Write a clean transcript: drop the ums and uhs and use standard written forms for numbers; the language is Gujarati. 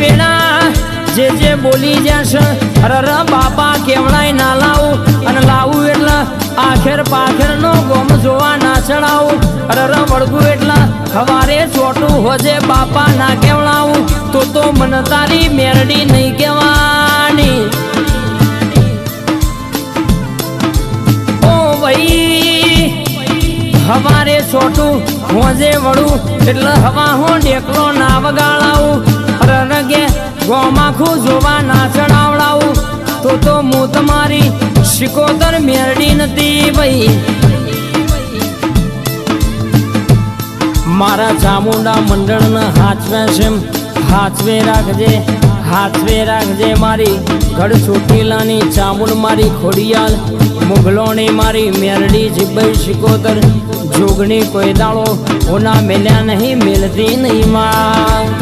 વેળા જે બોલી જશે અરે બાપા કેવડાય ના લાવું અને લાવું એટલે આખેર પાખેર નો ગોમ જોવા ના ચડાવું અરે વળગું એટલે હવારે ચોટું હોજે બાપા ના કેવડાવું તો મન તારી મેરડી નહીં કહેવાની ઓ ભાઈ હવારે ચોટું હોજે વળું એટલે હવા હું ઢેકલો ના વગાડાવું અરે ગે ગોમાખું જોવા ના ચડાવડાવું તો હું તમારી શિકોતર મેરડી નથી ભાઈ મારા ચામુંડા મંડળને હાચવે રાખજે મારી ગઢ ચોટીલાની ચામુંડ મારી ખોડિયાલ મુગલોની મારી મેરડી જીભાઈ શિકોતર જોગણી કોઈ દાળો ઓના મેલ્યા નહીં મેલતી નહીં માં